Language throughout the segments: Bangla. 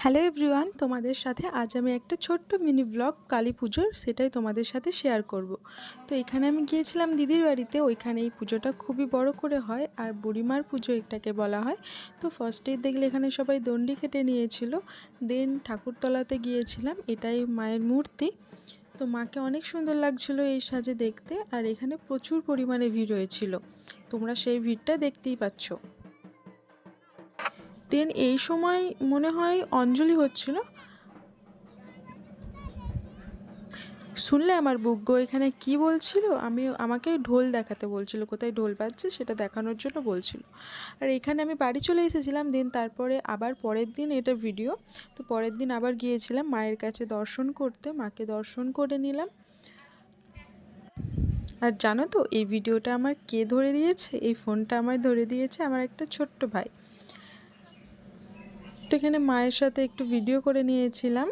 হ্যালো এভরিওয়ান, তোমাদের সাথে আজ আমি একটা ছোট্ট মিনি ব্লগ কালী পুজোর সেটাই তোমাদের সাথে শেয়ার করব। তো এখানে আমি গিয়েছিলাম দিদির বাড়িতে। ওইখানে এই পুজোটা খুবই বড় করে হয় আর বুড়িমার পুজো এটাকে বলা হয়। তো ফার্স্টেই দেখলে এখানে সবাই দণ্ডি কেটে নিয়েছিল। দেন ঠাকুরতলাতে গিয়েছিলাম, এটাই মায়ের মূর্তি। তো মাকে অনেক সুন্দর লাগছিল এই সাজে দেখতে, আর এখানে প্রচুর পরিমাণে ভিড় হয়েছিল, তোমরা সেই ভিড়টা দেখতেই পাচ্ছ। দেন এই সময় মনে হয় অঞ্জলি হচ্ছিল। শুনলে আমার বুগ্গ এখানে কি বলছিল, আমাকে ঢোল দেখাতে বলছিল, কোথায় ঢোল বাজছে সেটা দেখানোর জন্য বলছিল। আর এখানে আমি বাড়ি চলে এসেছিলাম। দেন তারপরে আবার পরের দিন এটা ভিডিও। তো পরের দিন আবার গিয়েছিলাম মায়ের কাছে দর্শন করতে, মাকে দর্শন করে নিলাম। আর জানো তো এই ভিডিওটা আমার কে ধরে দিয়েছে? এই ফোনটা আমার ধরে দিয়েছে আমার একটা ছোট্ট ভাই। তো এখানে মায়ের সাথে একটু ভিডিও করে নিয়েছিলাম।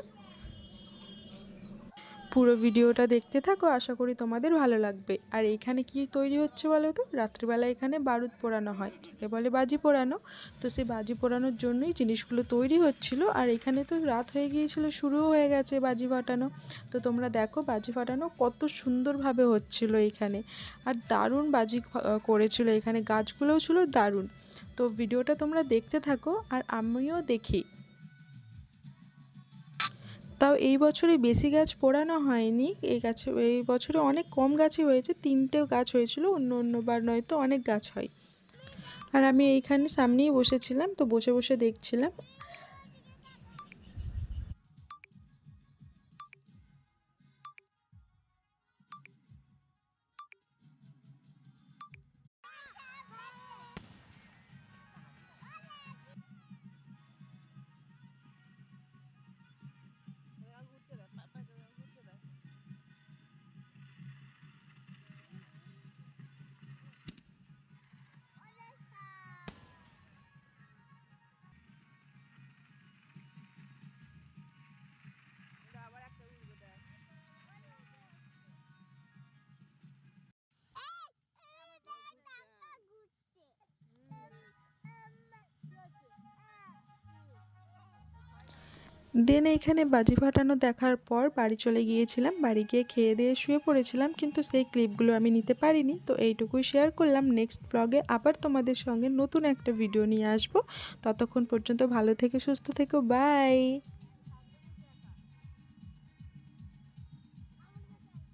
পুরো ভিডিওটা দেখতে থাকো, আশা করি তোমাদের ভালো লাগবে। আর এইখানে কি তৈরি হচ্ছে বলো তো? রাত্রিবেলা এখানে বারুদ পোড়ানো হয়, যাকে বলে বাজি পোড়ানো। তো সেই বাজি পোড়ানোর জন্যই জিনিসগুলো তৈরি হচ্ছিল। আর এখানে তো রাত হয়ে গিয়েছিল, শুরুও হয়ে গেছে বাজি ফাটানো। তো তোমরা দেখো বাজি ফাটানো কত সুন্দরভাবে হচ্ছিল এইখানে। আর দারুণ বাজি করেছিল এখানে, গাছগুলোও ছিল দারুণ। তো ভিডিওটা তোমরা দেখতে থাকো আর আমিও দেখি। তাও এই বছরে বেশি গাছ পোড়ানো হয়নি, এই বছরে অনেক কম গাছই হয়েছে, 3টে গাছ হয়েছিল, অন্যবার নয়তো অনেক গাছ হয়। আর আমি এইখানে সামনেই বসেছিলাম, তো বসে বসে দেখছিলাম। দেন এইখানে বাজি ফাটানো দেখার পর বাড়ি চলে গিয়েছিলাম। বাড়ি গিয়ে খেয়ে দিয়ে শুয়ে পড়েছিলাম, কিন্তু সেই ক্লিপগুলো আমি নিতে পারিনি। তো এইটুকুই শেয়ার করলাম। নেক্সট ব্লগে আবার তোমাদের সঙ্গে নতুন একটা ভিডিও নিয়ে আসবো। ততক্ষণ পর্যন্ত ভালো থেকে সুস্থ থেকো, বাই।